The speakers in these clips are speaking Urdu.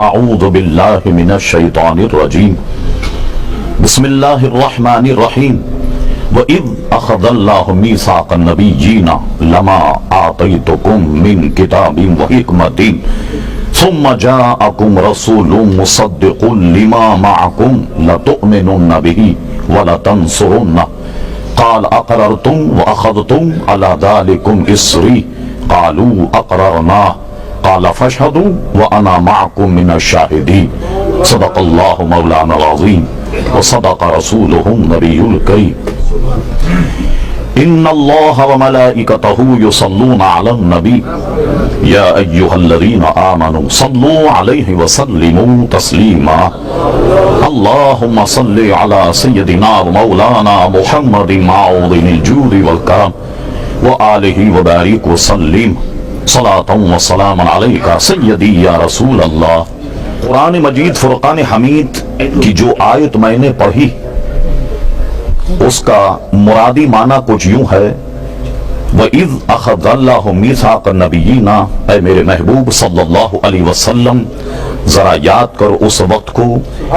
اعوذ باللہ من الشیطان الرجیم بسم اللہ الرحمن الرحیم وَإِذْ أَخَذَ اللَّهُ مِيثَاقَ النَّبِيِّينَ لَمَا آتَيْتُكُم مِّن كِتَابٍ وَحِكْمَةٍ ثُمَّ جَاءَكُمْ رَسُولٌ مُصَدِّقٌ لِّمَا مَعَكُمْ لَتُؤْمِنُنَّ بِهِ وَلَتَنصُرُنَّهُ قَالَ أَقْرَرْتُمْ وَأَخَذْتُمْ عَلَىٰ ذَٰلِكُمْ إِصْرِي قَالُوا أَقْرَرْنَا قَالَ فَاشْهَدُوا وَأَنَا مَعَكُم مِّنَ الشَّاهِدِينَ صدق اللہ مولانا العظیم وصدق رسوله النبی الکریم ان اللہ وملائکتہ یصلون علی النبی یا ایہا الذین آمنوا صلوا علیہ وسلموا تسلیما اللہم صل علی سیدنا مولانا محمد معوذ الجود والکرم وآلہ وبارک وسلم صلاة وسلام علیکہ سیدی یا رسول اللہ۔ قرآن مجید فرقان حمید کی جو آیت میں نے پڑھی اس کا مرادی معنی کچھ یوں ہے وَإِذْ أَخَذَ اللَّهُ مِيثَاقَ النَّبِيِّينَ، اے میرے محبوب صلی اللہ علیہ وسلم ذرا یاد کرو اس وقت کو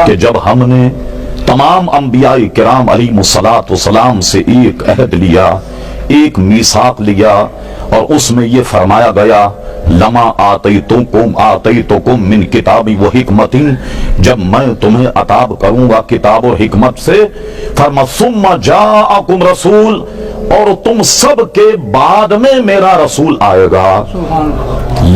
کہ جب ہم نے تمام انبیاء کرام علیہم السلام سے ایک عہد لیا، ایک میثاق لیا، اور اس میں یہ فرمایا گیا لما آتیتکم من کتاب و حکمت، جب میں تمہیں عطا کروں گا کتاب اور حکمت سے، فرما ثم جاءکم رسول، اور تم سب کے بعد میں میرا رسول آئے گا۔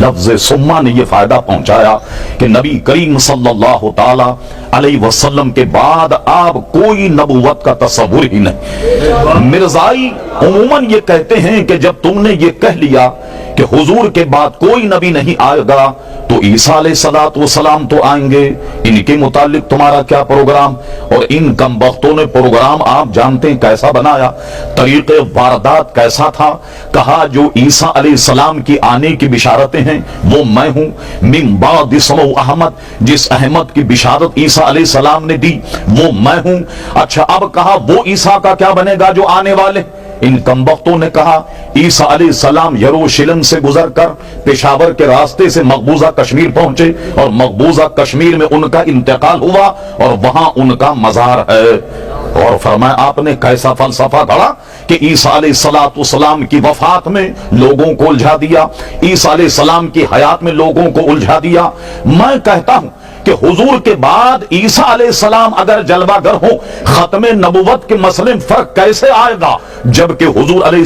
لفظ ثم نے یہ فائدہ پہنچایا کہ نبی کریم صلی اللہ تعالی علیہ وسلم کے بعد آپ کوئی نبوت کا تصور ہی نہیں۔ مرزائی عموماً یہ کہتے ہیں کہ جب تم نے یہ کہہ لیا کہ حضور کے بعد کوئی نبی نہیں آئے گا تو عیسیٰ علیہ السلام تو آئیں گے، ان کے متعلق تمہارا کیا پروگرام؟ اور ان کم بختوں نے پروگرام آپ جانتے ہیں کیسا بنایا، طریقے واردات کیسا تھا۔ کہا جو عیسیٰ علیہ السلام کی آنے کی بشارتیں ہیں وہ میں ہوں، من بعد اسمہ احمد، جس احمد کی بشارت عیسیٰ علیہ السلام نے دی وہ میں ہوں۔ اچھا اب کہا وہ عیسیٰ کا کیا بنے گا جو آنے والے؟ ان کمبختوں نے کہا عیسیٰ علیہ السلام یروشلم سے گزر کر پشاور کے راستے سے مقبوضہ کشمیر پہنچے، اور مقبوضہ کشمیر میں ان کا انتقال ہوا اور وہاں ان کا مزار ہے۔ اور فرمایا آپ نے کیسا فلسفہ گھڑا کہ عیسیٰ علیہ السلام کی وفات میں لوگوں کو الجھا دیا، عیسیٰ علیہ السلام کی حیات میں لوگوں کو الجھا دیا۔ میں کہتا ہوں کہ حضور کے بعد عیسیٰ علیہ السلام اگر جلوہ گر ہو، ختم نبوت کے مسئلے میں فرق کیسے آئے گا جبکہ حضور علیہ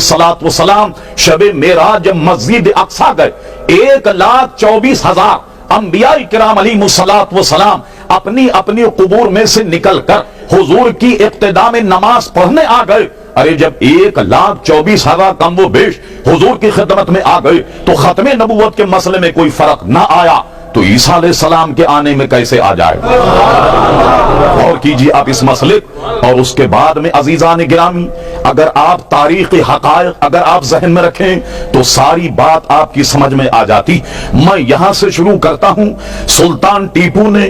السلام شب معراج جب مسجد اقصی گئے 1,24,000 انبیاء کرام علیہ السلام اپنی اپنی قبور میں سے نکل کر حضور کی ابتدا میں نماز پڑھنے آ گئے۔ ارے جب 1,24,000 کم و بیش حضور کی خدمت میں آ گئے تو ختم نبوت کے مسئلے میں کوئی فرق نہ آیا تو عیسیٰ علیہ السلام کے آنے میں کیسے آ جائے؟ اور کیجئے آپ اس مسئلے اور اس کے بعد میں عزیزان گرامی اگر آپ تاریخی حقائق اگر آپ ذہن میں رکھیں تو ساری بات آپ کی سمجھ میں آ جاتی۔ میں یہاں سے شروع کرتا ہوں۔ سلطان ٹیپو نے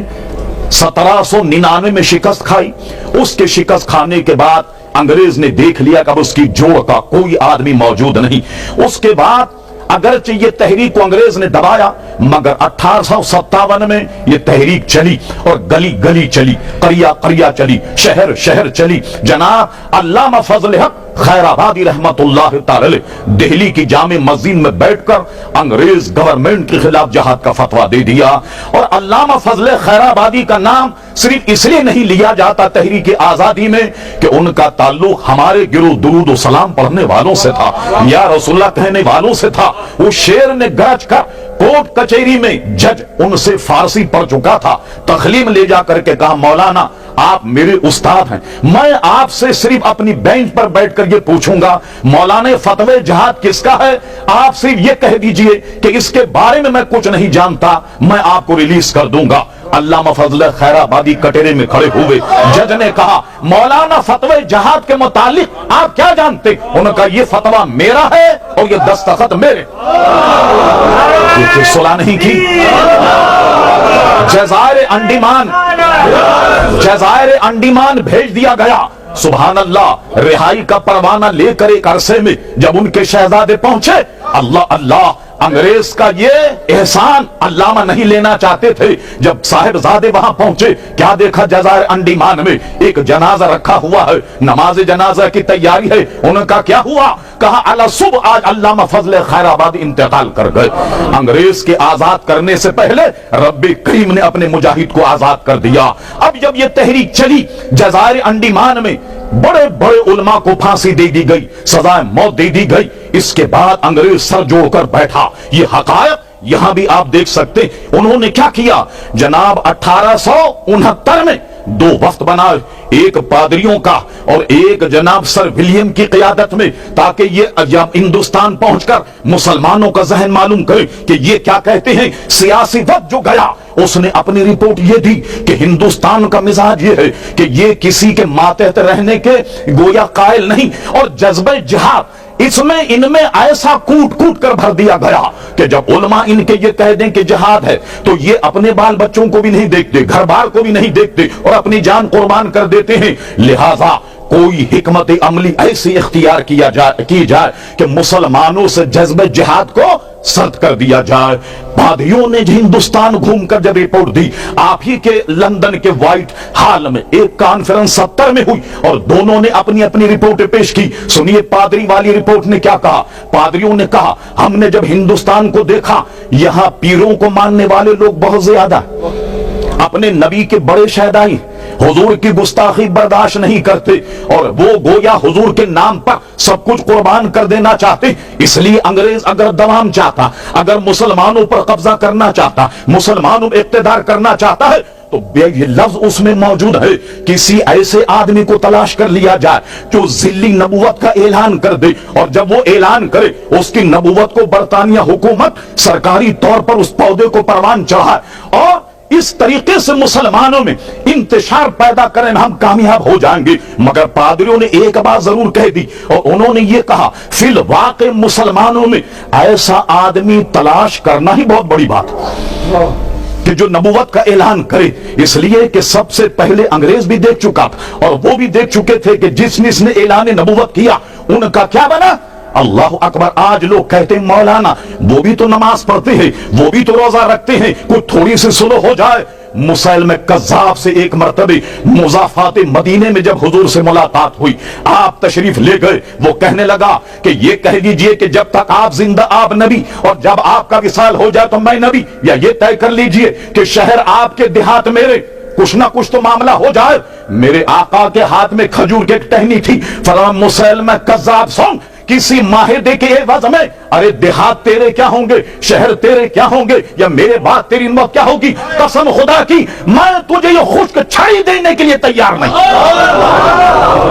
1799 میں شکست کھائی، اس کے شکست کھانے کے بعد انگریز نے دیکھ لیا کہ اب اس کی جوڑ کا کوئی آدمی موجود نہیں۔ اس کے بعد اگرچہ یہ تحریک کو انگریز نے دبایا مگر 1857 میں یہ تحریک چلی اور گلی گلی چلی، قریہ قریہ چلی، شہر شہر چلی۔ جناب علامہ فضل حق خیر آبادی رحمت اللہ تعالی دہلی کی جامع مسجد میں بیٹھ کر انگریز گورنمنٹ کے خلاف جہاد کا فتویٰ دے دیا، اور علامہ فضل خیر آبادی کا نام صرف اس لیے نہیں لیا جاتا تحریک آزادی میں کہ ان کا تعلق ہمارے گروہ درود و سلام پڑھنے والوں سے تھا، یا رسول اللہ کہنے والوں سے تھا۔ وہ شیر نے گرج کر کوٹ کچہری میں جج ان سے فارسی پڑھ چکا تھا، تخلیم لے جا کر کے کہا مولانا آپ میرے استاد ہیں، میں آپ سے صرف اپنی بینچ پر بیٹھ کر یہ پوچھوں گا مولانا فتوی جہاد کس کا ہے، آپ صرف یہ کہہ دیجئے کہ اس کے بارے میں کچھ نہیں جانتا، میں آپ کو ریلیز کر دوں گا۔ علامہ فضل خیر آبادی کٹہرے میں کھڑے ہوئے، جج نے کہا مولانا فتوی جہاد کے متعلق آپ کیا جانتے؟ انہوں نے کہا یہ فتویٰ میرا ہے اور یہ دستخط میرے۔ یہ صلح نہیں کی۔ جزائر انڈیمان بھیج دیا گیا، سبحان اللہ، رہائی کا پروانہ لے کر ایک عرصے میں جب ان کے شہزادے پہنچے، اللہ اللہ انگریز کا یہ احسان علامہ نہیں لینا چاہتے تھے. جب صاحبزادے وہاں پہنچے, کیا دیکھا جزائر انڈیمان میں ایک جنازہ رکھا ہوا ہے, نماز جنازہ کی تیاری ہے. انہوں کا کیا ہوا؟ کہا علی صبح آج علامہ فضل خیر آبادی انتقال کر گئے. انگریز کے آزاد کرنے سے پہلے رب کریم نے اپنے مجاہد کو آزاد کر دیا. اب جب یہ تحریک چلی جزائر انڈیمان میں بڑے بڑے علماء کو پھانسی دے دی گئی, سزائے موت دے دی گئی. اس کے بعد انگریز سر جوڑ کر بیٹھا. یہ حقائق یہاں بھی آپ دیکھ سکتے. انہوں نے کیا کیا جناب؟ 1869 میں 2 وفد بنائے, ایک پادریوں کا اور ایک جناب سر ولیم کی قیادت میں, تاکہ یہ ہندوستان پہنچ کر مسلمانوں کا ذہن معلوم کرے کہ یہ کیا کہتے ہیں. سیاسی وقت جو گیا اس نے اپنی رپورٹ یہ دی کہ ہندوستان کا مزاج یہ ہے کہ یہ کسی کے ماتحت رہنے کے گویا قائل نہیں, اور جذبہ جہاد اس میں ان میں ایسا کوٹ کوٹ کر بھر دیا گیا کہ جب علماء ان کے یہ کہہ دیں کہ جہاد ہے تو یہ اپنے بال بچوں کو بھی نہیں دیکھتے, گھر بار کو بھی نہیں دیکھتے, اور اپنی جان قربان کر دیتے ہیں. لہذا کوئی حکمت عملی ایسی اختیار کی جائے کہ مسلمانوں سے جذبہ جہاد کو سرد کر دیا جائے. پادریوں نے ہندوستان گھوم کر جب رپورٹ دی, آپ ہی کے لندن کے وائٹ ہال میں ایک کانفرنس 70 میں ہوئی اور دونوں نے اپنی اپنی رپورٹ پیش کی. سنیے پادری والی رپورٹ نے کیا کہا. پادریوں نے کہا ہم نے جب ہندوستان کو دیکھا یہاں پیروں کو ماننے والے لوگ بہت زیادہ, اپنے نبی کے بڑے شہدائی حضور کی گستاخی برداشت نہیں کرتے, اور وہ گویا حضور کے نام پر سب کچھ قربان کر دینا چاہتے. اس لیے انگریز اگر دوام چاہتا, اگر مسلمانوں پر قبضہ کرنا چاہتا, مسلمانوں پر اقتدار کرنا چاہتا ہے, تو یہ لفظ اس میں موجود ہے, کسی ایسے آدمی کو تلاش کر لیا جائے جو ذلی نبوت کا اعلان کر دے, اور جب وہ اعلان کرے اس کی نبوت کو برطانیہ حکومت سرکاری طور پر اس پودے کو پروان چڑھائے, اور اس طریقے سے مسلمانوں میں انتشار پیدا کریں, ہم کامیاب ہو جائیں گے. مگر پادریوں نے ایک بات ضرور کہہ دی, اور انہوں نے یہ کہا فی الواقع مسلمانوں میں ایسا آدمی تلاش کرنا ہی بہت بڑی بات کہ جو نبوت کا اعلان کرے. اس لیے کہ سب سے پہلے انگریز بھی دیکھ چکا تھا, اور وہ بھی دیکھ چکے تھے کہ جس نے اعلان نبوت کیا ان کا کیا بنا. اللہ اکبر. آج لوگ کہتے ہیں مولانا وہ بھی تو نماز پڑھتے ہیں, وہ بھی تو روزہ رکھتے ہیں, کوئی تھوڑی سی سلو ہو جائے. مسیلمہ کذاب سے ایک مرتبہ مضافات مدینے میں جب حضور سے ملاقات ہوئی, آپ تشریف لے گئے, وہ کہنے لگا کہ یہ کہہ دیجئے کہ جب تک آپ زندہ آپ نبی, اور جب آپ کا وصال ہو جائے تو میں نبی, یا یہ طے کر لیجئے کہ شہر آپ کے دیہات میرے, کچھ نہ کچھ تو معاملہ ہو جائے. میرے آقا کے ہاتھ میں کھجور کی ایک ٹہنی تھی. فرمایا مسیلمہ کذاب سن, کسی معاہدے کے عوض میں ارے دیہات تیرے کیا ہوں گے, شہر تیرے کیا ہوں گے, یا میرے بعد تیری موت کیا ہوگی. قسم خدا کی میں تجھے یہ خشک چھڑی دینے کے لیے تیار نہیں.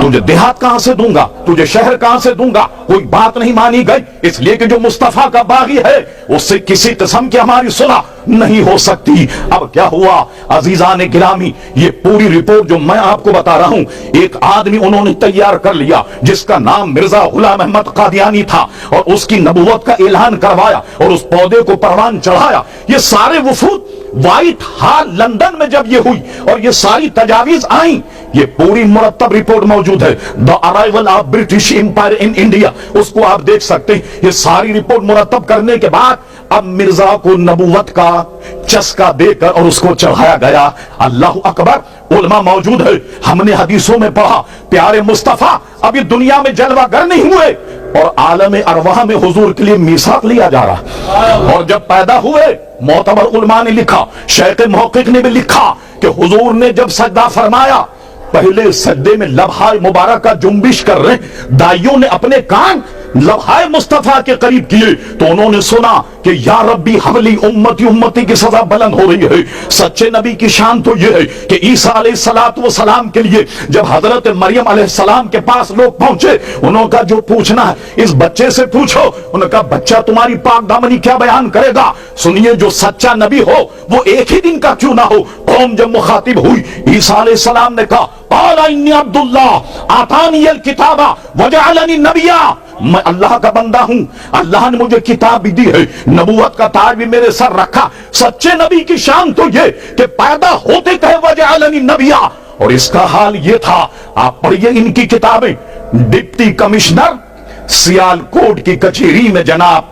تجھے دیہات کہاں سے دوں گا, تجھے شہر کہاں سے دوں گا. کوئی بات نہیں مانی گئی, اس لیے کہ جو مصطفیٰ کا باغی ہے اس سے کسی قسم کی ہماری صلح نہیں ہو سکتی. اب کیا ہوا عزیزان گرامی, یہ پوری رپورٹ جو میں آپ کو بتا رہا ہوں ایک آدمی انہوں نے تیار کر لیا جس کا نام مرزا غلام احمد قادیانی تھا, اور اس کی نبوت کا اعلان کروایا اور اس پودے کو پروان چڑھایا. یہ سارے وفود وائٹ ہال لندن میں جب یہ ہوئی اور یہ ساری تجاویز آئیں, یہ پوری مرتب رپورٹ موجود ہے, the arrival of British empire in India, اس کو آپ دیکھ سکتے ہیں. یہ ساری رپورٹ مرتب کرنے کے بعد اب مرزا کو نبوت کا چسکا دے کر اور اس کو چڑھایا گیا. اللہ اکبر. علماء موجود ہے, ہم نے حدیثوں میں پڑھا پیارے مصطفیٰ ابھی دنیا میں جلوہ گر نہیں ہوئے, اور عالم ارواح میں حضور کے لیے میثاق لیا جا رہا, اور جب پیدا ہوئے معتبر علماء نے لکھا, شیخ محقق نے بھی لکھا کہ حضور نے جب سجدہ فرمایا پہلے سجدے میں لبہائے مبارکہ جنبش کر رہے, دائیوں نے اپنے کان لبہائے مصطفیٰ کے قریب کیے تو انہوں نے سنا کہ یا ربی حولی امتی, امتی کی سزا بلند ہو رہی ہے. سچے نبی کی شان تو یہ ہے کہ عیسیٰ علیہ السلام کے لیے جب حضرت مریم علیہ السلام کے پاس لوگ پہنچے, انہوں کا جو پوچھنا ہے اس بچے سے پوچھو. انہوں کا بچہ تمہاری پاک دامنی کیا بیان کرے گا. سنیے جو سچا نبی ہو وہ ایک ہی دن کا کیوں نہ ہو. قوم جب مخاطب ہوئی, عیسیٰ علیہ السلام نے کہا قال انی عبداللہ آتانی الکتاب وجعلنی نبیا, میں اللہ کا بندہ ہوں, اللہ نے مجھے کتاب بھی دی ہے, نبوت کا تاج بھی میرے سر رکھا. سچے نبی کی شان تو یہ کہ پیدا ہوتے کہے وجعلنی نبیا, اور اس کا حال یہ تھا. آپ پڑھیے ان کی کتابیں. ڈپٹی کمشنر سیال کوٹ کی کچہری میں جناب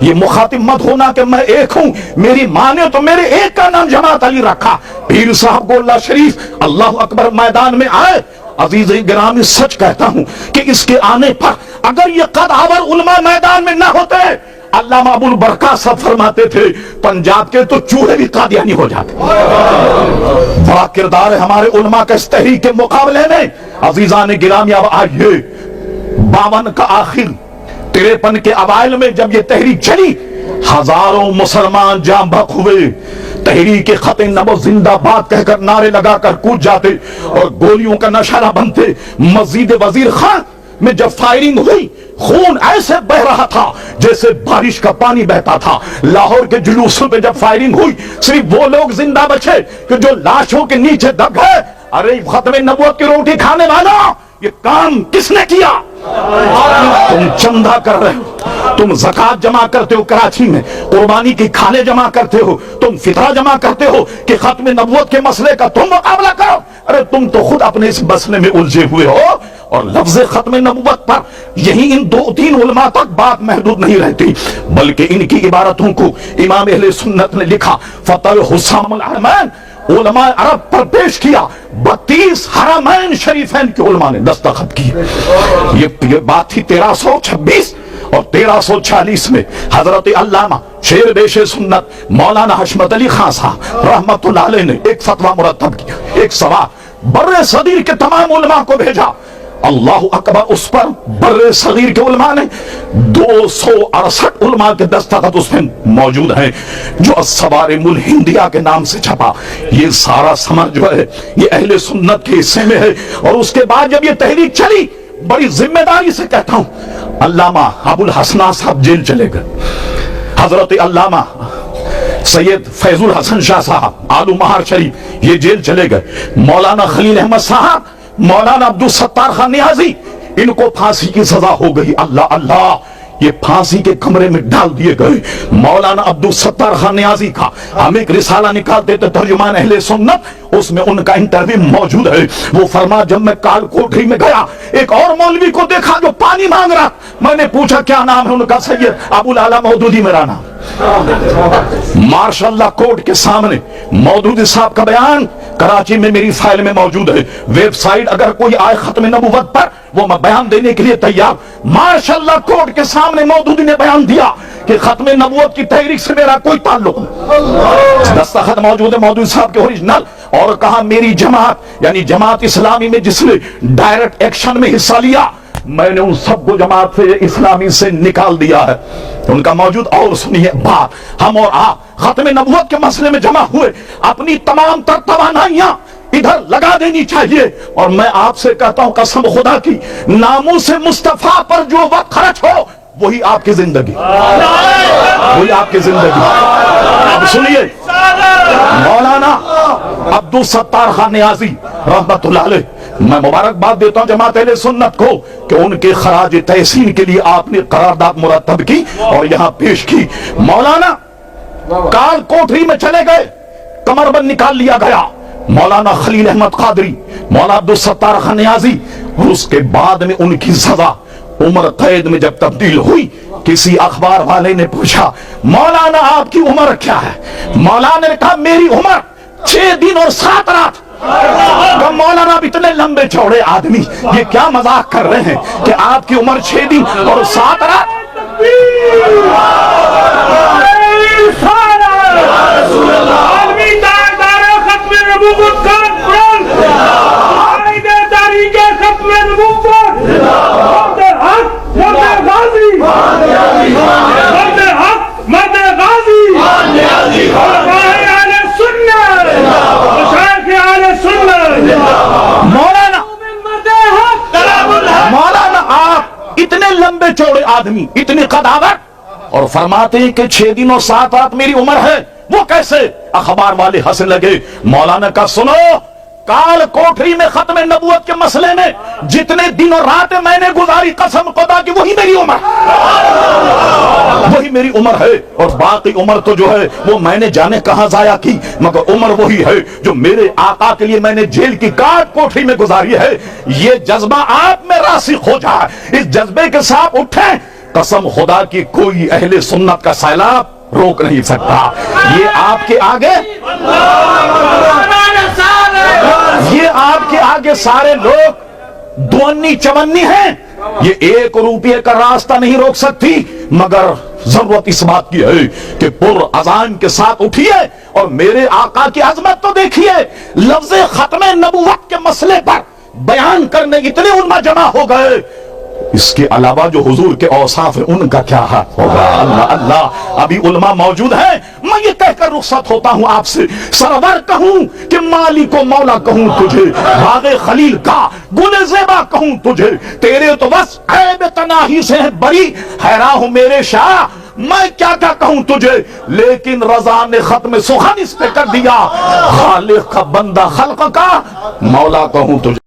یہ مخاطب مت ہونا کہ میں ایک ہوں، میری ماں نے تو میرے ایک کا نام جماعت علی رکھا۔ پیر صاحب گولہ شریف اللہ اکبر میدان میں آئے، عزیز گرامی سچ کہتا ہوں کہ اس کے آنے پر اگر یہ قدآور علماء میدان میں نہ ہوتے، علامہ ابو البرکات صاحب فرماتے تھے پنجاب کے تو چوہے بھی قادیانی ہو جاتے۔ بڑا کردار ہے ہمارے علماء کا اس تحریک کے مقابلے میں۔ عزیزان گرامی اب آئیے 52 کا آخر 53 کے اوائل میں جب یہ تحریک چلی، ہزاروں مسلمان جاں بحق ہوئے، تحریک خط نبوت زندہ باد کہہ کر نعرے لگا کر کود جاتے اور گولیوں کا نشانہ بنتے۔ مسجد وزیر خان میں جب فائرنگ ہوئی، خون ایسے بہ رہا تھا جیسے بارش کا پانی بہتا تھا۔ لاہور کے جلوسوں پہ جب فائرنگ ہوئی، صرف وہ لوگ زندہ بچے کہ جو لاشوں کے نیچے دب گئے۔ ارے ختم نبوت کی روٹی کھانے والا، یہ کام کس نے کیا؟ تم چندہ کر رہے ہو، تم زکات جمع کرتے ہو کراچی میں، قربانی کی کھالیں جمع کرتے ہو، تم فطرہ جمع کرتے ہو کہ ختم نبوت کے مسئلے کا تم مقابلہ کرو۔ ارے تم تو خود اپنے اس مسئلے میں الجھے ہوئے ہو۔ اور لفظ ختم نبوت پر یہی ان 2-3 علماء تک بات محدود نہیں رہتی، بلکہ ان کی عبارتوں کو امام اہل سنت نے لکھا فتح حسام الحرمین علماء عرب پر پیش کیا۔ 32 حرمین شریفین کے علماء نے دستخط کی۔ یہ بات تھی 1326 اور 1340 میں حضرت علامہ شیر بیش سنت مولانا حشمت علی خان صاحب رحمت اللہ علیہ نے ایک فتویٰ مرتب کیا، ایک سوال بر صغیر کے تمام علماء کو بھیجا۔ اللہ اکبر، اس پر بر صغیر کے علماء نے 268 علماء کے دستخط اس میں موجود ہیں، جو الصوارم الہندیہ کے نام سے چھپا۔ یہ سارا سمر جو ہے یہ اہل سنت کے حصے میں ہے۔ اور اس کے بعد جب یہ تحریک چلی، بڑی ذمہ داری سے کہتا ہوں، علامہ ابو الحسن صاحب جیل چلے گئے، حضرت علامہ سید فیض الحسن شاہ صاحب آلو مہار شریف یہ جیل چلے گئے، مولانا خلیل احمد صاحب، مولانا عبدالستار خان نیازی، ان کو پھانسی کی سزا ہو گئی۔ اللہ اللہ، یہ پھانسی کے کمرے میں ڈال دیے گئے۔ مولانا عبدالستار خان نیازی کا ہم ایک رسالہ نکالتے تھے ترجمان اہل سنت، اس میں ان کا انٹرویو موجود ہے۔ وہ فرما جب میں کال کوٹری میں گیا، ایک اور مولوی کو دیکھا جو پانی مانگ رہا، میں نے پوچھا کیا نام ہے ان کا؟ سید ابو العلا مودودی میرا نام۔ ماشاء اللہ کورٹ کے سامنے مودودی صاحب کا بیان کراچی میں میری فائل میں موجود ہے۔ ویب سائٹ اگر کوئی آئے ختم نبوت پر، وہ میں بیان دینے کے لیے تیار۔ ماشاء اللہ کورٹ کے سامنے مودودی نے بیان دیا کہ ختم نبوت کی تحریک سے میرا کوئی تعلق نہیں۔ دستخط موجود ہے مودودی صاحب کے اوریجنل، اور کہا میری جماعت یعنی جماعت اسلامی میں جس نے ڈائریکٹ ایکشن میں حصہ لیا، میں نے ان سب کو جماعت سے اسلامی سے نکال دیا ہے۔ ان کا موجود۔ اور سنیے بات، ہم اور آپ ختم نبوت کے مسئلے میں جمع ہوئے، اپنی تمام تر توانائیاں ادھر لگا دینی چاہیے۔ اور میں آپ سے کہتا ہوں قسم خدا کی، ناموس مصطفیٰ پر جو وقت خرچ ہو وہی آپ کی زندگی، وہی آپ کی زندگی۔ اب سنیے، مولانا عبدالستار خان نیازی رحمت اللہ علیہ، میں مبارکباد دیتا ہوں جماعت اہل سنت کو کہ ان کے خراج تحسین کے لیے آپ نے قرارداد مرتب کی اور یہاں پیش کی۔ مولانا کال کوٹری میں چلے گئے، کمر بند نکال لیا گیا۔ مولانا خلیل احمد قادری، مولانا عبدالستار خان نیازی، اور اس کے بعد میں ان کی سزا عمر قید میں جب تبدیل ہوئی، کسی اخبار والے نے پوچھا مولانا آپ کی عمر کیا ہے؟ مولانا نے کہا میری عمر 6 دن اور 7 رات۔ مولانا اب اتنے لمبے چوڑے آدمی یہ کیا مذاق کر رہے ہیں کہ آپ کی عمر 6 دن اور 7 رات؟ مولانا آپ اتنے لمبے چوڑے آدمی، اتنی قداوت، اور فرماتے ہیں کہ 6 دن اور 7 رات میری عمر ہے، وہ کیسے؟ اخبار والے ہنسنے لگے۔ مولانا کا سنو، کال کوٹری میں ختم نبوت کے مسئلے میں جتنے دن اور راتیں میں نے گزاری قسم خدا کی وہی میری عمر، وہی میری عمر ہے، اور باقی عمر تو جو ہے وہ میں نے جانے کہاں ضائع کی، مگر عمر وہی ہے جو میرے آقا کے لیے میں نے جیل کی کاٹ کوٹری میں گزاری ہے۔ یہ جذبہ آپ میں راسخ ہو جائے، اس جذبے کے ساتھ اٹھیں قسم خدا کی کوئی اہل سنت کا سیلاب روک نہیں سکتا. یہ آپ کے آگے سارے لوگ دونی چونی ہیں. یہ 1 روپے کا راستہ نہیں روک سکتی، مگر ضرورت اس بات کی ہے کہ پر اذان کے ساتھ اٹھیے اور میرے آقا کی عظمت تو دیکھیے. لفظ ختم نبوت کے مسئلے پر بیان کرنے اتنے علماء جمع ہو گئے، اس کے علاوہ جو حضور کے اوصاف ہیں ان کا کیا حال ہوگا. اللہ اللہ، ابھی علماء موجود ہیں. میں یہ کہہ کر رخصت ہوتا ہوں آپ سے. سرور کہوں کہ مالک و مولا کہوں تجھے، باغ خلیل کا گل زیبا کہوں تجھے، تیرے تو بس عیب تناہی سے ہے بری. حیران ہوں میرے شاہ، میں کیا کہوں تجھے، لیکن رضا نے ختم سخن اس پہ کر دیا. خالق کا بندہ خلق کا مولا کہوں تجھے.